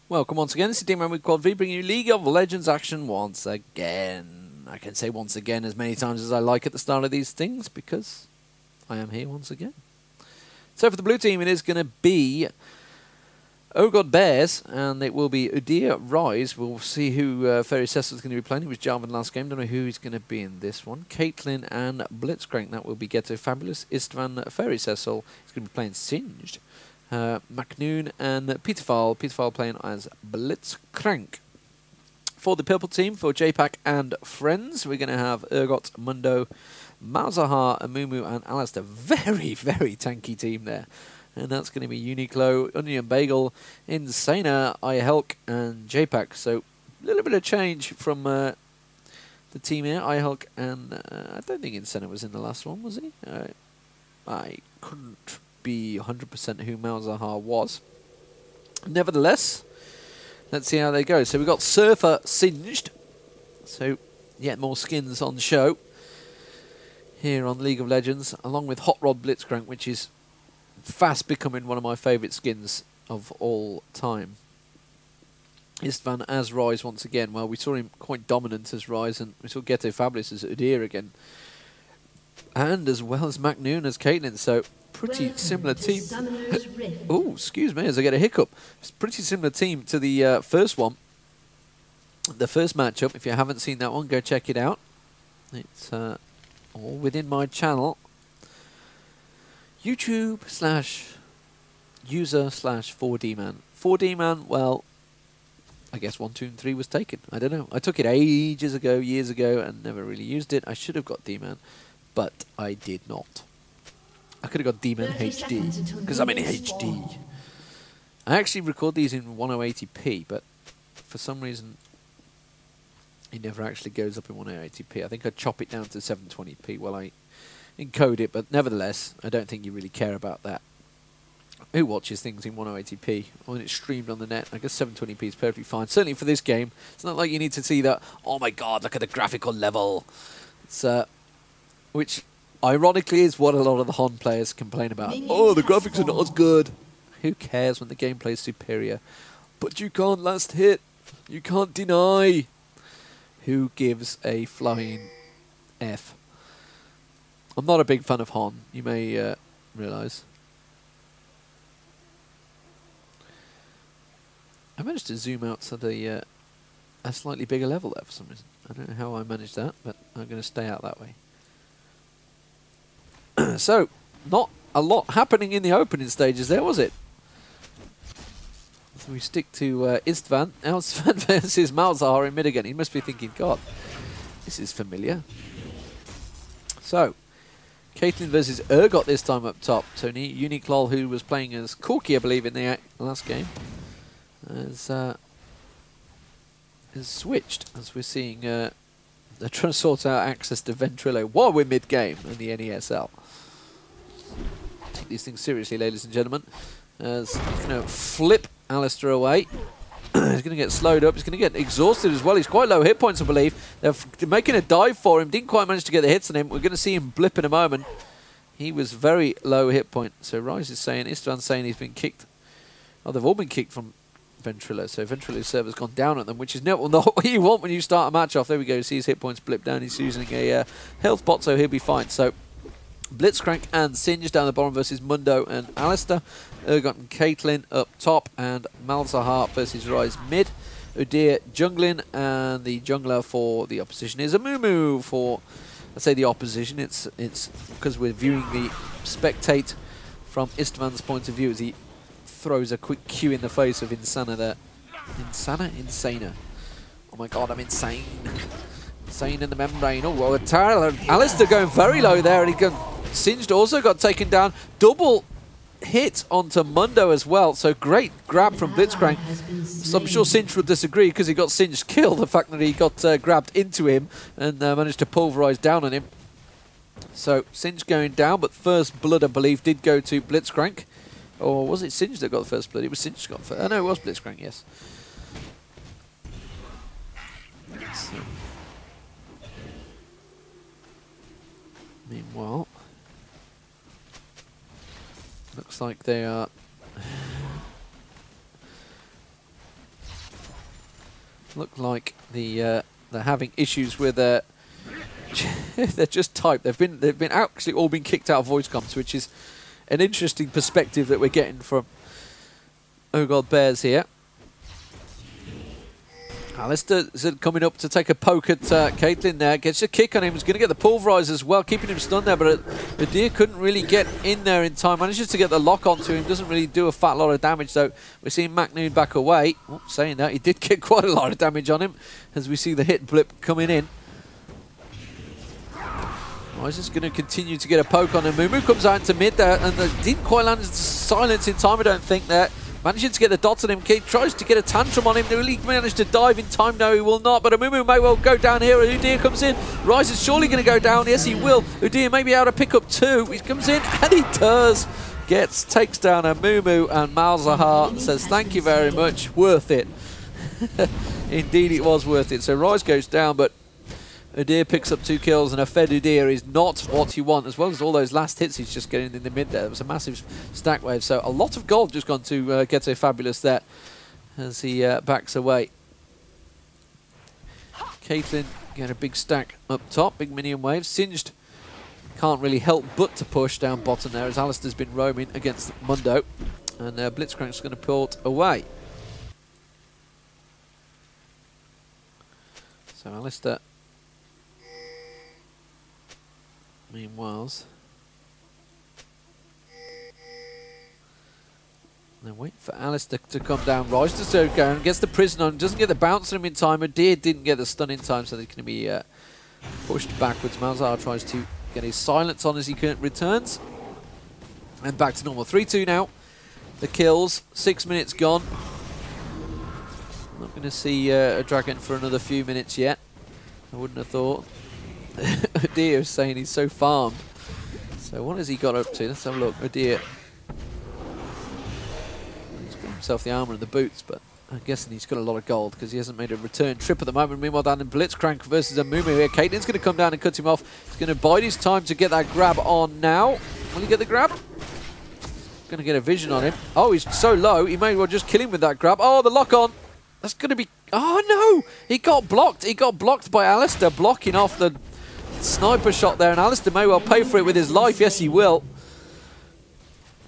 Welcome once again, this is Deman with QuadVTV bringing you League of Legends action once again. I can say once again as many times as I like at the start of these things because I am here once again. So for the blue team it is going to be OGODBEARS and it will be Udyr, Ryze. We'll see who faeriececil is going to be playing. He was Jarvan last game, don't know who he's going to be in this one. Caitlyn and Blitzcrank, that will be Ghetto Fabulous. Istvan, faeriececil, he's going to be playing Singed. MakNooN and peterphile playing as Blitzcrank. For the purple team, for JPAK&Friends, we're going to have Urgot, Mundo, Malzahar, Amumu and Alistar. Very, very tanky team there. And that's going to be Uniqlo, OnionBagel, Insana, iHelk and Jpak. So a little bit of change from the team here. iHelk and I don't think Insana was in the last one, was he? I couldn't be 100% who Malzahar was. Nevertheless, let's see how they go. So we've got Surfer Singed. So yet more skins on show here on League of Legends, along with Hot Rod Blitzcrank, which is fast becoming one of my favourite skins of all time. Istvan as Ryze once again. Well, we saw him quite dominant as Ryze, and we saw Ghetto Fabulous as Udyr again. And as well as MakNooN as Caitlyn, so pretty similar team. Oh, excuse me, as I get a hiccup. It's a pretty similar team to the first one. The first matchup, if you haven't seen that one, go check it out. It's all within my channel. YouTube/user/4Dman. 4Dman, well, I guess 1, 2 and 3 was taken. I don't know. I took it ages ago, years ago, and never really used it. I should have got Deman, but I did not. I could have got Deman HD, because I'm in HD. I actually record these in 1080p, but for some reason it never actually goes up in 1080p. I think I chop it down to 720p while I encode it, but nevertheless, I don't think you really care about that. Who watches things in 1080p when it's streamed on the net? I guess 720p is perfectly fine. Certainly for this game, it's not like you need to see that, oh my god, look at the graphical level. It's, which ironically is what a lot of the HON players complain about. Oh, the graphics are not as good. Who cares when the gameplay is superior? But you can't last hit. You can't deny. Who gives a flying F? I'm not a big fan of HON, you may realise. I managed to zoom out to the a slightly bigger level there for some reason. I don't know how I managed that, but I'm going to stay out that way. So, not a lot happening in the opening stages there, was it? So we stick to Istvan. Now Istvan versus Malzahar in mid again. He must be thinking, God, this is familiar. So, Caitlyn versus Urgot this time up top. So Uniqlo, who was playing as Corky, I believe, in the last game, has switched, as we're seeing they're trying to sort out access to Ventrilo while we're mid-game in the NESL. Take these things seriously, ladies and gentlemen. As he's going to flip Alistar away. He's going to get slowed up. He's going to get exhausted as well. He's quite low hit points, I believe. They're making a dive for him. Didn't quite manage to get the hits on him. We're going to see him blip in a moment. He was very low hit point. So Ryze is saying, Istvan's saying he's been kicked. Oh, they've all been kicked from Ventrilo. So Ventrilo's server's gone down at them, which is not what you want when you start a match off. There we go. See his hit points blip down. He's using a health bot, so he'll be fine. So Blitzcrank and Singed down the bottom versus Mundo and Alistar. Urgot and Caitlyn up top, and Malzahar versus Ryze mid. Udyr jungling, and the jungler for the opposition is Amumu. For, I say the opposition, it's because we're viewing the spectate from Istvan's point of view as he throws a quick Q in the face of Insana there. Insana? Oh my god, I'm insane. Insane in the membrane. Oh, well, Alistar going very low there, and he got Singed also got taken down. Double hit onto Mundo as well. So great grab from Blitzcrank. So I'm sure Singed would disagree because he got Singed killed. The fact that he got grabbed into him and managed to pulverize down on him. So Singed going down, but first blood, I believe, did go to Blitzcrank. Or was it Singed that got the first blood? It was Singed that got the first. Oh no, it was Blitzcrank, yes. So. Meanwhile, looks like they are look like they're having issues with they're just typed. They've been actually all been kicked out of voice comms, which is an interesting perspective that we're getting from OGODBEARS here. Alistar coming up to take a poke at Caitlyn there. Gets a kick on him. He's going to get the pulverize as well, keeping him stunned there. But Udyr couldn't really get in there in time. Manages to get the lock onto him. Doesn't really do a fat lot of damage, though. We're seeing MakNooN back away. Oh, saying that, he did get quite a lot of damage on him as we see the hit blip coming in. Ryze is going to continue to get a poke on him. Amumu comes out into mid there, and didn't quite land silence in time, I don't think, there. Managing to get the dots on him. Kate tries to get a tantrum on him. Really managed to dive in time. No, he will not. But Amumu may well go down here. Udyr comes in. Ryze is surely going to go down. Yes, he will. Udyr may be able to pick up two. He comes in, and he does. Takes down Amumu, and Malzahar says, thank you very much. Worth it. Indeed, it was worth it. So Ryze goes down, but Udyr picks up 2 kills, and a fed Udyr is not what you want, as well as all those last hits he's just getting in the mid there. It was a massive stack wave, so a lot of gold just gone to Ghetto Fabulous there as he backs away. Caitlyn getting a big stack up top, big minion wave. Singed can't really help but to push down bottom there as Alistar's been roaming against Mundo, and Blitzcrank's going to pull it away. So Alistar, meanwhile, they're waiting for Alistar to come down. Ryze does go down, gets the prison on, doesn't get the bounce on him in time. Udyr didn't get the stun in time, so they're going to be pushed backwards. Malzahar tries to get his silence on as he returns. And back to normal. 3-2 now. The kills, 6 minutes gone. Not going to see a dragon for another few minutes yet. I wouldn't have thought. Udyr is saying he's so farmed. So what has he got up to? Let's have a look. Udyr. He's got himself the armor and the boots, but I'm guessing he's got a lot of gold because he hasn't made a return trip at the moment. Meanwhile, down in Blitzcrank versus Amumu here. Caitlyn's going to come down and cut him off. He's going to bide his time to get that grab on now. Will he get the grab? Going to get a vision on him. Oh, he's so low, he may well just kill him with that grab. Oh, the lock on. That's going to be... Oh, no! He got blocked. He got blocked by Alistar, blocking off the sniper shot there, and Alistar may well pay for it with his life. Yes, he will.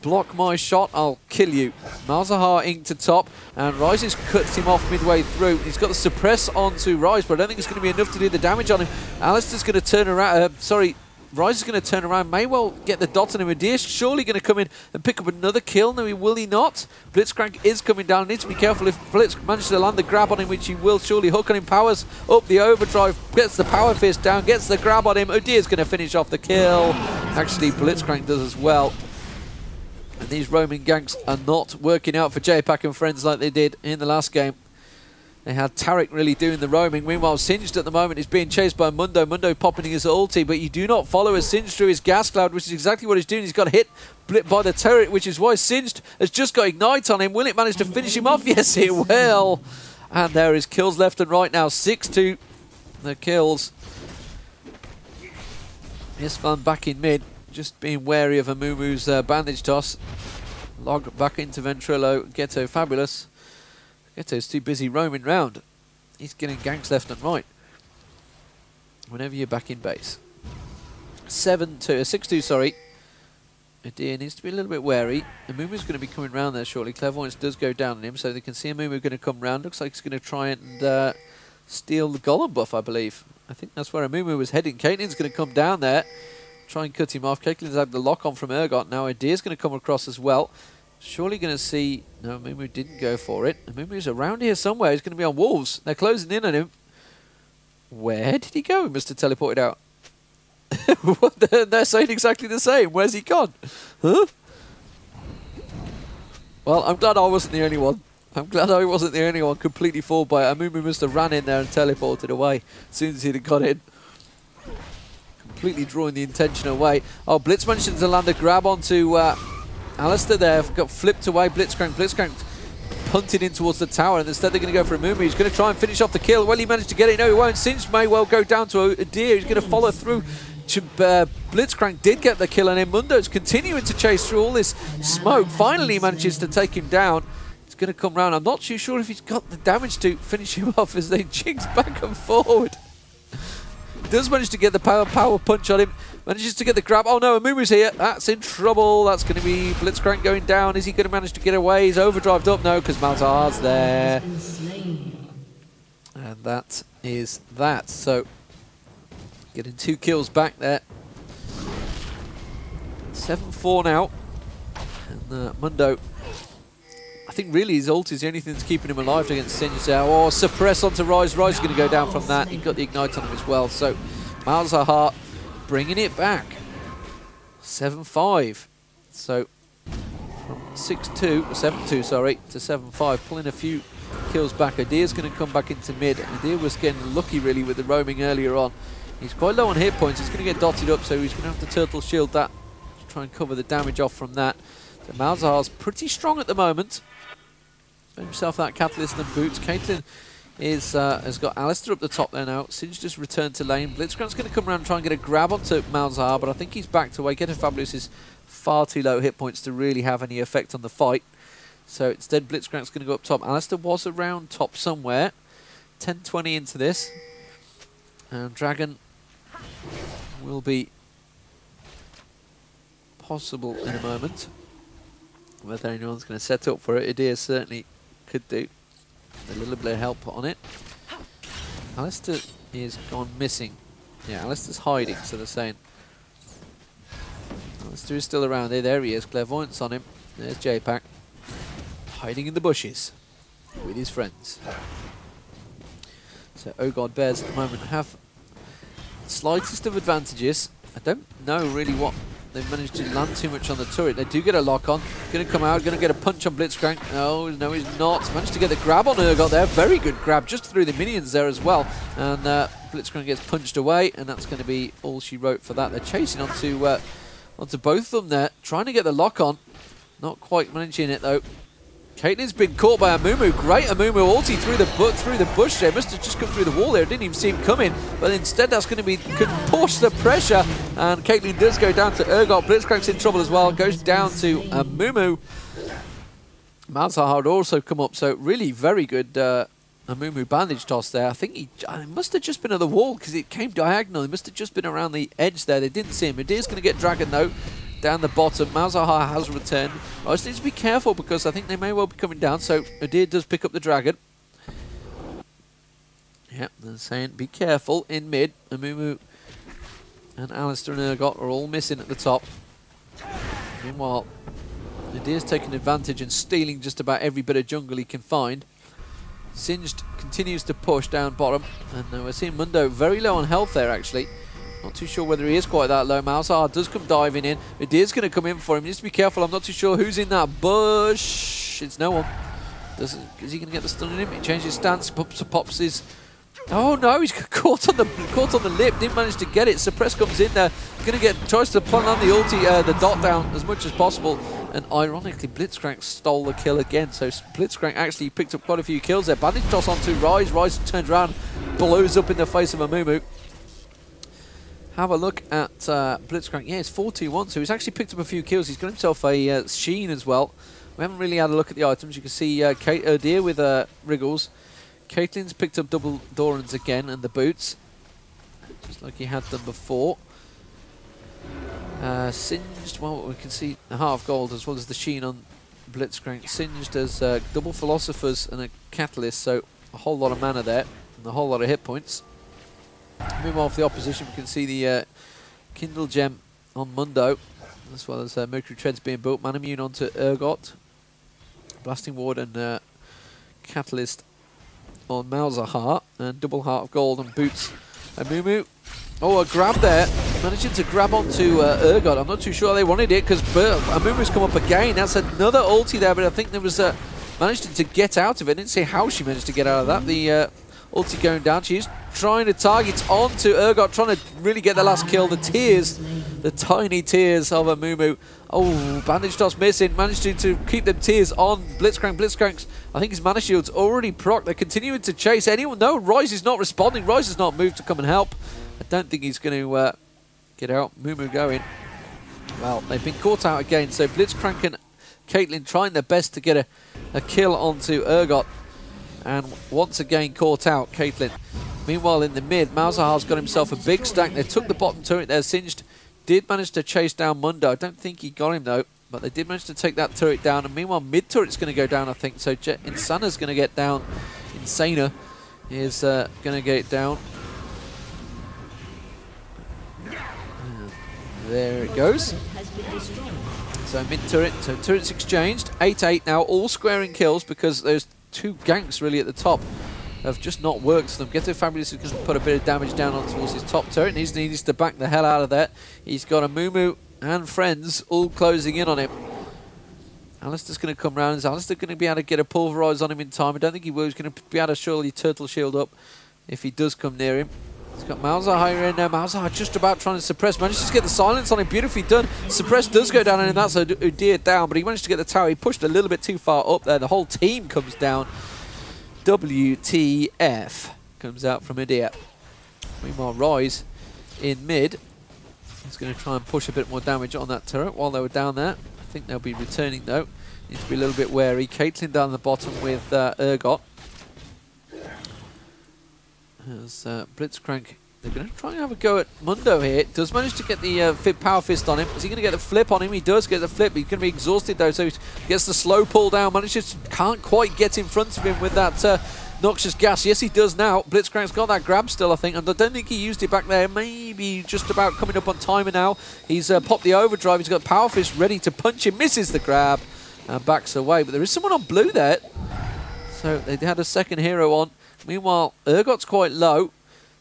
Block my shot, I'll kill you. Malzahar inked to top, and Ryze cuts him off midway through. He's got the suppress onto Ryze, but I don't think it's going to be enough to do the damage on him. Alistar's going to turn around. Ryze is going to turn around, may well get the dot on him. Udyr's surely going to come in and pick up another kill. No, will he not? Blitzcrank is coming down. Needs to be careful if Blitz manages to land the grab on him, which he will surely. Hook on him, powers up the overdrive, gets the power fist down, gets the grab on him. Udyr's going to finish off the kill. Actually, Blitzcrank does as well. And these roaming ganks are not working out for JPAK&Friends like they did in the last game. They had Taric really doing the roaming. Meanwhile, Singed at the moment is being chased by Mundo. Mundo popping his ulti, but you do not follow a Singed through his gas cloud, which is exactly what he's doing. He's got hit by the turret, which is why Singed has just got Ignite on him. Will it manage to finish him off? Yes, it will. And there is kills left and right now. 6-2 the kills. Istvan back in mid, just being wary of Amumu's bandage toss. Log back into Ventrilo. Ghetto Fabulous. Ghetto's too busy roaming round. He's getting ganks left and right. Whenever you're back in base. 6-2, sorry. Udyr needs to be a little bit wary. Amumu's going to be coming round there shortly. Clairvoyance does go down on him, so they can see Amumu going to come round. Looks like he's going to try and steal the Golem buff, I believe. I think that's where Amumu was heading. Caitlyn's going to come down there. Try and cut him off. Caitlyn's had the lock on from Urgot. Now Udyr's going to come across as well. Surely going to see... No, Amumu didn't go for it. Amumu's around here somewhere. He's going to be on Wolves. They're closing in on him. Where did he go? He must have teleported out. They're saying exactly the same. Where's he gone? Huh? Well, I'm glad I wasn't the only one. I'm glad I wasn't the only one completely fooled by it. Amumu must have ran in there and teleported away as soon as he'd have got in. Completely drawing the intention away. Oh, Blitz managed to land a grab onto... Alistar there got flipped away. Blitzcrank punted in towards the tower, and instead they're going to go for Amumu. He's going to try and finish off the kill. Well, he managed to get it. No, he won't. Singed may well go down to Udyr. He's going to follow through. Blitzcrank did get the kill, and then Mundo's continuing to chase through all this smoke. Finally, he manages to take him down. He's going to come round. I'm not too sure if he's got the damage to finish him off as they jigs back and forward. Does manage to get the power punch on him. Manages to get the grab. Oh no, Amumu's here. That's in trouble. That's going to be Blitzcrank going down. Is he going to manage to get away? He's overdrived up. No, because Malzahar's there. And that is that. So, getting 2 kills back there. 7-4 now. And Mundo, I think really his ult is the only thing that's keeping him alive against Singe. Oh, suppress onto Ryze. Ryze is going to go down from that. He got the ignite on him as well. So, Malzahar bringing it back. 7-5. So, from 7-2, sorry, to 7-5, pulling a few kills back. Udyr's going to come back into mid. Udyr was getting lucky really with the roaming earlier on. He's quite low on hit points. He's going to get dotted up, so he's going to have to turtle shield that to try and cover the damage off from that. So Malzahar's pretty strong at the moment. Got himself that catalyst and boots. Caitlyn is has got Alistar up the top there now. Singe just returned to lane. Blitzcrank's going to come around and try and get a grab onto Malzahar, but I think he's backed away. Ghetto Fabulous is far too low hit points to really have any effect on the fight. So instead, Blitzcrank's going to go up top. Alistar was around top somewhere. 10-20 into this. And Dragon will be possible in a moment. Whether anyone's going to set up for it, Udyr certainly could do. A little bit of help on it. Alistar is gone missing. Yeah, Alistar's hiding, so they're saying. Alistar is still around there. There he is. Clairvoyance on him. There's Jpak. Hiding in the bushes with his friends. So OGODBEARS at the moment have the slightest of advantages. I don't know really what they've managed to land too much on the turret. They do get a lock on. Going to come out, going to get a punch on Blitzcrank. No, he's not. Managed to get the grab on Urgot there. Very good grab, just through the minions there as well. And Blitzcrank gets punched away, and that's going to be all she wrote for that. They're chasing onto both of them there, trying to get the lock on. Not quite managing it though. Caitlyn's been caught by Amumu. Great Amumu ulti through the bush there. Must have just come through the wall there. Didn't even see him coming. But instead that's going to be, could push the pressure. And Caitlyn does go down to Urgot. Blitzcrank's in trouble as well. Goes down to Amumu. Malzahar had also come up. So really very good Amumu bandage toss there. I think he must have just been at the wall because it came diagonal. He must have just been around the edge there. They didn't see him. Udyr's going to get Dragon though. Down the bottom, Malzahar has returned. I just need to be careful because I think they may well be coming down. So Udyr does pick up the Dragon. Yep, they're saying be careful in mid. Amumu and Alistar and Urgot are all missing at the top. Meanwhile, Udyr's taking advantage and stealing just about every bit of jungle he can find. Singed continues to push down bottom, and we're seeing Mundo very low on health there actually. Not too sure whether he is quite that low. Malzahar does come diving in. Udyr's going to come in for him. He needs to be careful. I'm not too sure who's in that bush. It's no one. Is he going to get the stun on him? He changes his stance. Pops his... Oh no, he's caught on the lip. Didn't manage to get it. Suppress comes in there. Tries to plant on the ulti, the dot down as much as possible. And ironically, Blitzcrank stole the kill again. So Blitzcrank actually picked up quite a few kills there. Bandage toss onto Ryze. Ryze turns around, blows up in the face of Amumu. Have a look at Blitzcrank. Yeah, it's 4-2-1, so he's actually picked up a few kills. He's got himself a Sheen as well. We haven't really had a look at the items. You can see Udyr with Wriggles. Caitlyn's picked up double Dorans again and the boots, just like he had them before. Singed, well, we can see the Heart of Gold as well as the Sheen on Blitzcrank. Singed as double Philosophers and a Catalyst, so a whole lot of mana there and a whole lot of hit points. Meanwhile, for the opposition, we can see the Kindle Gem on Mundo, as well as Mercury Treads being built. MakNooN onto Urgot. Blasting Ward and Catalyst on Malzahar. And double Heart of Gold and boots Amumu. Oh, a grab there. Managing to grab onto Urgot. I'm not too sure they wanted it because Amumu's come up again. That's another ulti there, but I think there was managed to get out of it. I didn't see how she managed to get out of that. The ulti going down. She's trying to target onto Urgot, trying to really get the last kill. The tears, the tiny tears of Amumu. Oh, bandage toss missing. Managed to keep them tears on Blitzcrank. Blitzcrank's, I think his mana shield's already procced. They're continuing to chase anyone. No, Ryze is not responding. Ryze has not moved to come and help. I don't think he's going to get out. Mumu going. Well, they've been caught out again. So Blitzcrank and Caitlyn trying their best to get a kill onto Urgot. And once again caught out Caitlyn. Meanwhile in the mid, Malzahar's got himself a big stack. They took the bottom turret there. Singed did manage to chase down Mundo. I don't think he got him though, but they did manage to take that turret down. And meanwhile mid turret's going to go down, I think. So Insana's going to get down. Insana is going to get down. There it goes. So mid turret, so turrets exchanged. 8-8 now, all squaring kills because those two ganks really at the top have just not worked for them. Ghetto Fabulous is going to put a bit of damage down on towards his top turret, and he needs to back the hell out of that. He's got Amumu and friends all closing in on him. Alistar's going to come round. Is Alistar going to be able to get a pulverize on him in time? I don't think he will. He's going to be able to surely turtle shield up if he does come near him. He's got Malzahar in there. Malzahar just about trying to suppress. Manages to get the silence on him. Beautifully done. Suppress does go down, and that's Udyr down, but he managed to get the tower. He pushed a little bit too far up there. The whole team comes down. WTF comes out from Udyr. Meanwhile, Ryze in mid is going to try and push a bit more damage on that turret while they were down there. I think they'll be returning though. Need to be a little bit wary. Caitlyn down the bottom with Urgot. As Blitzcrank, they're going to try and have a go at Mundo here. Does manage to get the power fist on him. Is he going to get the flip on him? He does get the flip. He's going to be exhausted though, so he gets the slow pull down. Manages to, can't quite get in front of him with that noxious gas. Yes, he does now. Blitzcrank's got that grab still, I think, and I don't think he used it back there. Maybe just about coming up on timer now. He's popped the overdrive. He's got power fist ready to punch him. Misses the grab and backs away. But there is someone on blue there, so they had a second hero on. Meanwhile, Urgot's quite low,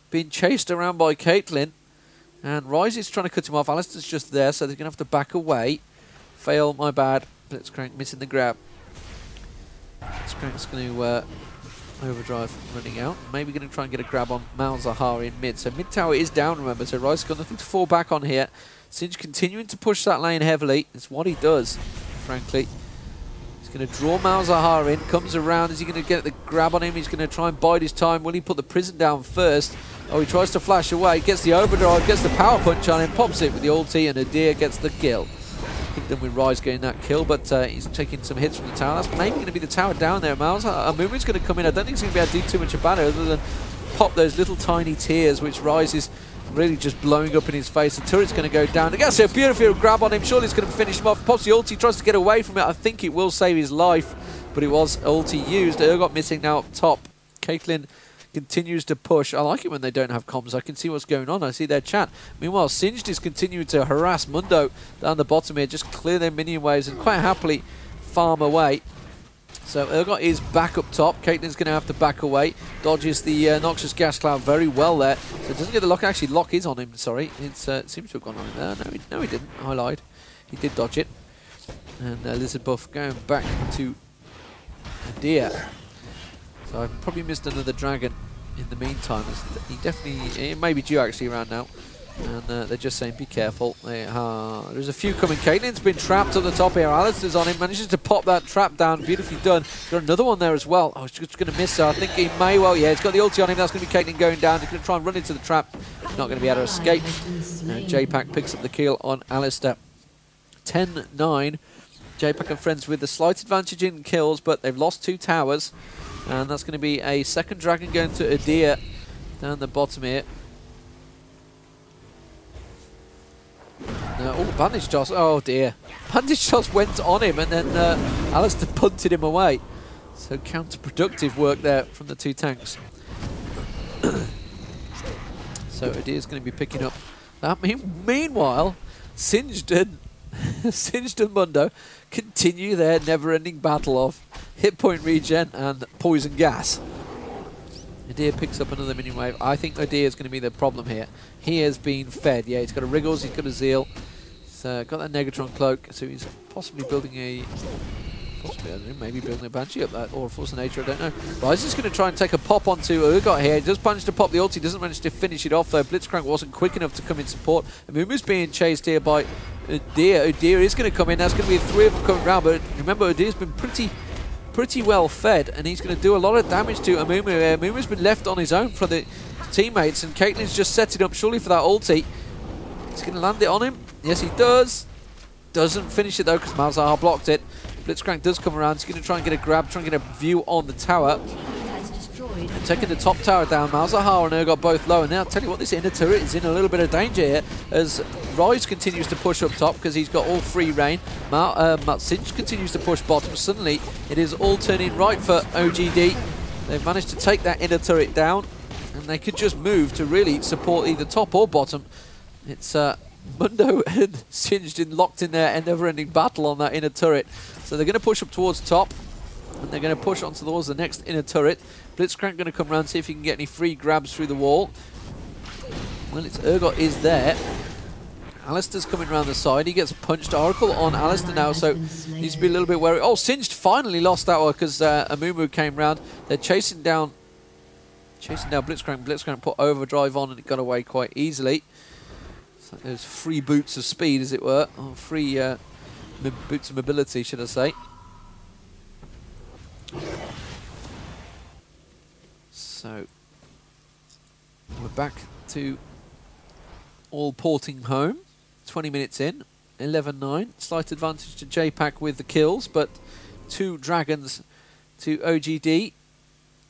being chased around by Caitlyn, and Ryze is trying to cut him off. Alistar's just there, so they're going to have to back away. Fail, my bad. Blitzcrank missing the grab. Blitzcrank's going to overdrive running out. Maybe going to try and get a grab on Malzahar in mid. So mid tower is down, remember, so Ryze's got nothing to fall back on here. Singe continuing to push that lane heavily. It's what he does, frankly. He's going to draw Malzahar in, comes around. Is he going to get the grab on him? He's going to try and bide his time. Will he put the prison down first? Oh, he tries to flash away, gets the overdrive, gets the power punch on him, pops it with the ulti, and Udyr gets the kill. I think then with Ryze getting that kill, but he's taking some hits from the tower. That's maybe going to be the tower down there. Amumu's going to come in. I don't think he's going to be able to do too much about it other than pop those little tiny tears, which Ryze is really just blowing up in his face. The turret's going to go down. He gets a beautiful grab on him. Surely it's going to finish him off. Pops the ulti, tries to get away from it. I think it will save his life, but it was ulti used. Urgot missing now up top. Caitlyn continues to push. I like it when they don't have comms. I can see what's going on. I see their chat. Meanwhile, Singed is continuing to harass Mundo down the bottom here. Just clear their minion waves and quite happily farm away. So Urgot is back up top. Caitlyn's going to have to back away. Dodges the noxious gas cloud very well there. So it doesn't get the lock. Actually, lock is on him. Sorry. It seems to have gone on him there. No, he didn't. I lied. He did dodge it. And Lizard Buff going back to Udyr. So I've probably missed another dragon in the meantime. It may be due actually around now. And they're just saying be careful. There's a few coming. Caitlyn's been trapped at the top here. Alistar's on him. Manages to pop that trap down. Beautifully done. Got another one there as well. Oh, he's just going to miss her. I think he may well. Yeah, he's got the ulti on him. That's going to be Caitlyn going down. He's going to try and run into the trap. He's not going to be able to escape. Jpak picks up the kill on Alistar. 10-9. Jpak and Friends with the slight advantage in kills, but they've lost 2 towers. And that's going to be a second dragon going to Udyr down the bottom here. Oh, bandage toss. Oh dear. Bandage toss went on him and then Alistar punted him away. So counterproductive work there from the 2 tanks. So Udyr's going to be picking up that. Meanwhile, Singed and Mundo continue their never-ending battle of hit point regen and poison gas. Udyr picks up another minion wave. I think Udyr is going to be the problem here. He has been fed. Yeah, he's got a Wriggles, he's got a Zeal. He's got that Negatron cloak, so he's possibly building a... Possibly, I don't know, maybe building a Banshee up that, or a Force of Nature, I don't know. Ryze is going to try and take a pop onto Urgot here. He does manage to pop the ulti, doesn't manage to finish it off though. Blitzcrank wasn't quick enough to come in support. Amumu's being chased here by Udyr. Udyr is going to come in. That's going to be 3 of them coming round, but remember Udyr's been pretty well fed, and he's going to do a lot of damage to Amumu. Amumu's been left on his own for the teammates, and Caitlyn's just setting up surely for that ulti. He's going to land it on him. Yes, he does. Doesn't finish it though because Malzahar blocked it. Blitzcrank does come around. He's going to try and get a grab, try and get a view on the tower. And taking the top tower down. Malzahar and Urgot both low. And now I'll tell you what, this inner turret is in a little bit of danger here as Ryze continues to push up top because he's got all free reign. Singe continues to push bottom. Suddenly, it is all turning right for OGD. They've managed to take that inner turret down, and they could just move to really support either top or bottom. It's Mundo and Singed locked in their never-ending battle on that inner turret. So they're going to push up towards top, and they're going to push on towards the next inner turret. Blitzcrank going to come around, see if he can get any free grabs through the wall. Well, it's Urgot is there. Alistar's coming around the side. He gets punched. Oracle on Alistar now, so needs to be a little bit wary. Oh, Singed finally lost that one because Amumu came round. They're chasing down Blitzcrank. Blitzcrank put overdrive on and it got away quite easily. It's like those free boots of speed, as it were, or free boots of mobility, should I say. So we're back to all porting home. 20 minutes in, 11-9. Slight advantage to Jpak with the kills, but 2 dragons to OGD,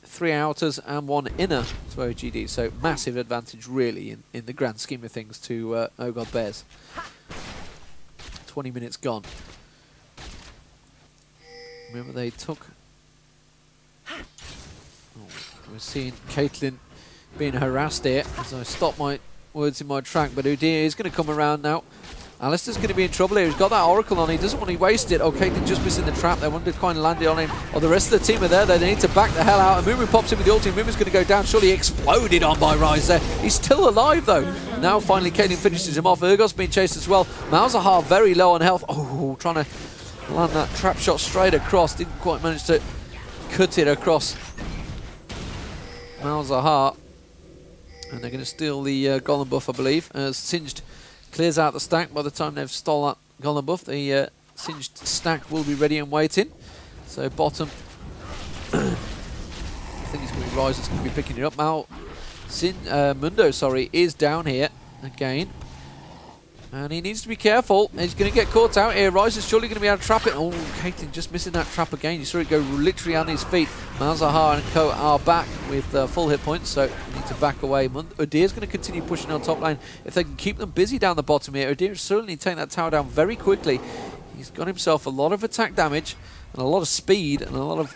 3 outers and 1 inner to OGD. So massive advantage really in the grand scheme of things to OGODBEARS. 20 minutes gone. Remember they took... We're seeing Caitlyn being harassed here as I stop my words in my track, but Udyr is going to come around now. Alistar's going to be in trouble here. He's got that Oracle on. He doesn't want to waste it. Oh, Caitlyn just missing the trap. They wanted to kind of land it on him. Oh, the rest of the team are there. They need to back the hell out. Amumu pops in with the ulti. Amumu's going to go down. Surely exploded on by Ryze there. He's still alive, though. Now, finally, Caitlyn finishes him off. Urgot's being chased as well. Malzahar very low on health. Oh, trying to land that trap shot straight across. Didn't quite manage to cut it across Malzahar. And they're going to steal the golem buff, I believe, as Singed clears out the stack. By the time they've stolen that golem buff, the Singed stack will be ready and waiting. So bottom, I think it's going to be Ryze that's going to be picking it up. Mundo, sorry, is down here again. And he needs to be careful. He's going to get caught out here. Ryze is surely going to be able to trap it. Oh, Caitlyn just missing that trap again. You saw it go literally on his feet. Malzahar and co are back with full hit points, so need to back away. Udyr's going to continue pushing on top lane. If they can keep them busy down the bottom here, Udyr certainly taking that tower down very quickly. He's got himself a lot of attack damage and a lot of speed and a lot of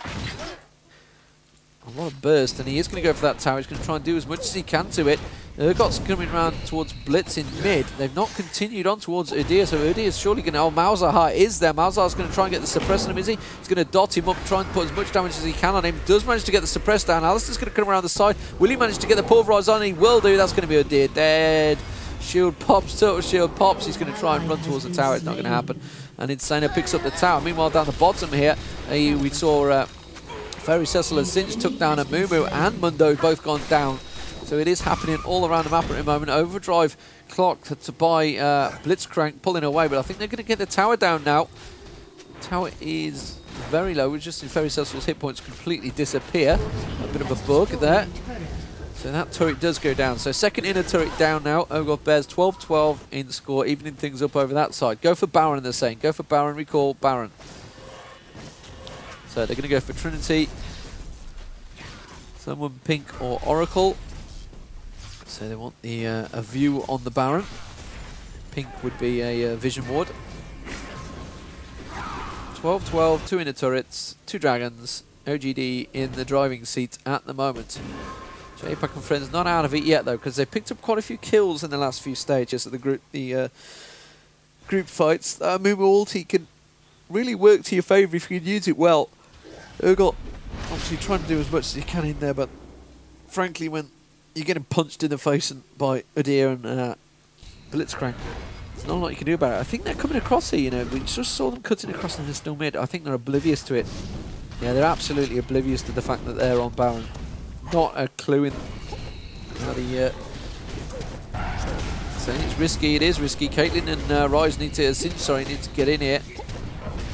burst, and he is going to go for that tower. He's going to try and do as much as he can to it. Urgot's coming around towards Blitz in mid. They've not continued on towards Udyr, so Udyr is surely going to... Oh, Malzahar is there. Malzahar's going to try and get the suppress on him, is he? He's going to dot him up, try and put as much damage as he can on him. Does manage to get the suppress down. Alistar's going to come around the side. Will he manage to get the pulverize on? He will do. That's going to be Udyr. Dead. Shield pops, total shield pops. He's going to try and run towards the tower. It's not going to happen. And Insana picks up the tower. Meanwhile, down the bottom here, we saw... faeriececil and Singed took down Amumu and Mundo, both gone down. So it is happening all around the map at the moment. Overdrive clocked to buy Blitzcrank pulling away, but I think they're going to get the tower down now. The tower is very low. We're just in faeriececil's hit points completely disappear. A bit of a bug there. So that turret does go down. So second inner turret down now. OGODBEARS 12-12 in the score, evening things up over that side. Go for Baron, they're saying. Go for Baron, recall Baron. So they're going to go for Trinity. Someone pink or Oracle. So they want the a view on the Baron. Pink would be a vision ward. 12-12, 2 inner turrets, 2 dragons. OGD in the driving seat at the moment. Jpak&Friends not out of it yet though, because they picked up quite a few kills in the last few stages of the group fights. Amumu ulti can really work to your favour if you can use it well. Urgot obviously trying to do as much as he can in there, but frankly, when you're getting punched in the face by Udyr and Blitzcrank, there's not a lot you can do about it. I think they're coming across here, you know. We just saw them cutting across and they're still mid. I think they're oblivious to it. Yeah, they're absolutely oblivious to the fact that they're on Baron. Not a clue in how the... So it's risky, it is risky. Caitlyn and Ryze need to get in here.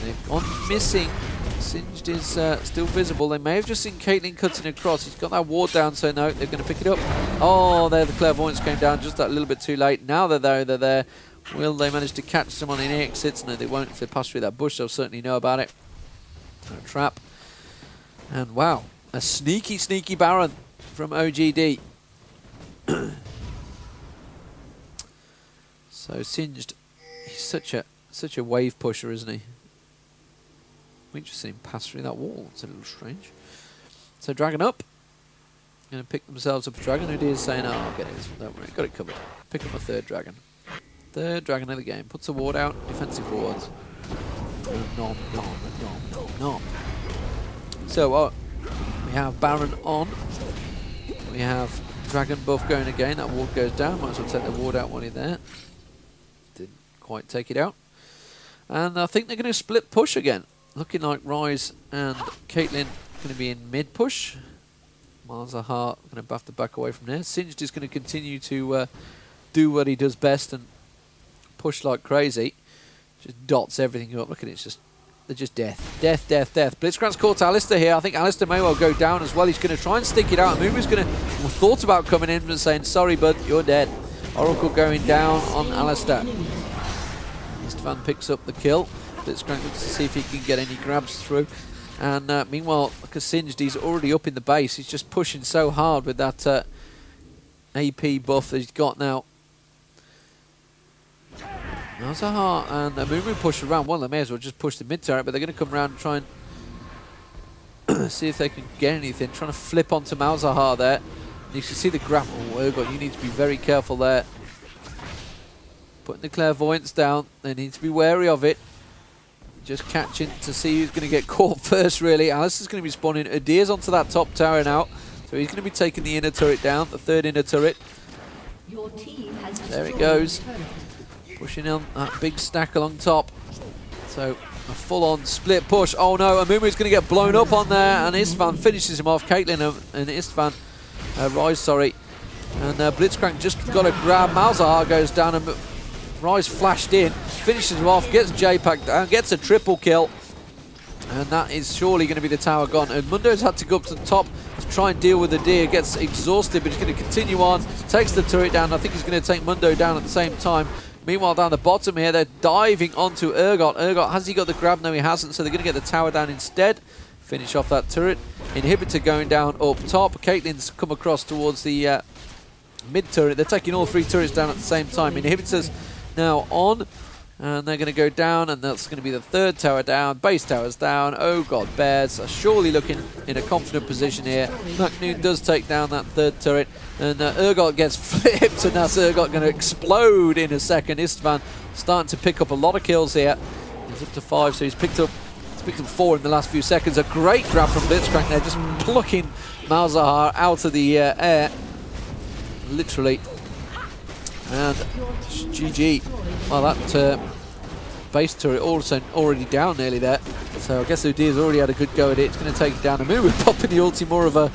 They've gone missing. Singed is still visible. They may have just seen Caitlyn cutting across. He's got that ward down, so no, they're going to pick it up. Oh, there the clairvoyance came down just that little bit too late. Now they're there. Will they manage to catch someone in exits? No, they won't. If they pass through that bush, they'll certainly know about it. Trap. And wow, a sneaky, sneaky Baron from OGD. So Singed, he's such a wave pusher, isn't he? We just see him pass through that wall. It's a little strange. So Dragon up. Going to pick themselves up a dragon. Udyr is saying, "Oh, I'll get it. Don't worry, got it covered." Pick up a third dragon. Third dragon of the game. Puts a ward out. Defensive wards. Nom, nom, nom, nom, nom. So we have Baron on. We have dragon buff going again. That ward goes down. Might as well take the ward out while you're there. Didn't quite take it out. And I think they're going to split push again. Looking like Ryze and Caitlyn going to be in mid push. Malzahar going to have to back away from there. Singed is going to continue to do what he does best and push like crazy. Just dots everything up. Look at it, they're just death. Death, death, death. Blitzcrank's caught Alistar here. I think Alistar may well go down as well. He's going to try and stick it out. Amumu's going to thought about coming in and saying, "Sorry, bud, you're dead." Oracle going down on Alistar. Istvan picks up the kill. Blitzcrank looks to see if he can get any grabs through. And meanwhile, look at Singed, he's already up in the base. He's just pushing so hard with that AP buff that he's got now. Malzahar and Amumu push around. Well, they may as well just push the mid turret, but they're going to come around and try and see if they can get anything. Trying to flip onto Malzahar there. You can see the grapple. Urgot, you need to be very careful there. Putting the clairvoyance down. They need to be wary of it. Just catching to see who's going to get caught first, really. Alistar's going to be spawning. Udyr's onto that top tower now. So he's going to be taking the inner turret down, the third inner turret. There it goes. Pushing on that big stack along top. So a full-on split push. Oh no, Amumu's going to get blown up on there, and Istvan finishes him off. Caitlyn and Istvan, Ryze, sorry. And Blitzcrank just got a grab. Malzahar goes down, and Ryze flashed in, finishes him off, gets Jpak down, gets a triple kill. And that is surely going to be the tower gone. And Mundo's had to go up to the top to try and deal with the Udyr. Gets exhausted, but he's going to continue on. Takes the turret down. I think he's going to take Mundo down at the same time. Meanwhile, down the bottom here, they're diving onto Urgot. Urgot, has he got the grab? No, he hasn't. So they're going to get the tower down instead. Finish off that turret. Inhibitor going down up top. Caitlyn's come across towards the mid turret. They're taking all three turrets down at the same time. Inhibitors now on. And they're going to go down, and that's going to be the third tower down. Base tower's down. OGODBEARS are surely looking in a confident position here. MakNooN does take down that third turret, and Urgot gets flipped, and that's Urgot going to explode in a second. Istvan starting to pick up a lot of kills here. He's up to 5, so he's picked up 4 in the last few seconds. A great grab from Blitzcrank there, just plucking Malzahar out of the air, literally. And GG. Well, that base turret also already down nearly there. So I guess Udyr's already had a good go at it. It's going to take it down. Amumu popping the ulti, more of a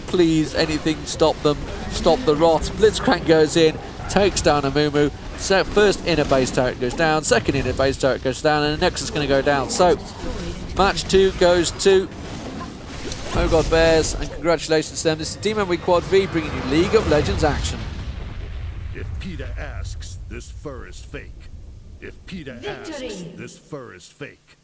please, anything, stop them, stop the rot. Blitzcrank goes in, takes down Amumu. So first inner base turret goes down, second inner base turret goes down, and the Nexus is going to go down. So match 2 goes to OGODBEARS, and congratulations to them. This is Deman with QuadV bringing you League of Legends action. If PETA asks, this fur is fake. If PETA asks, this fur is fake.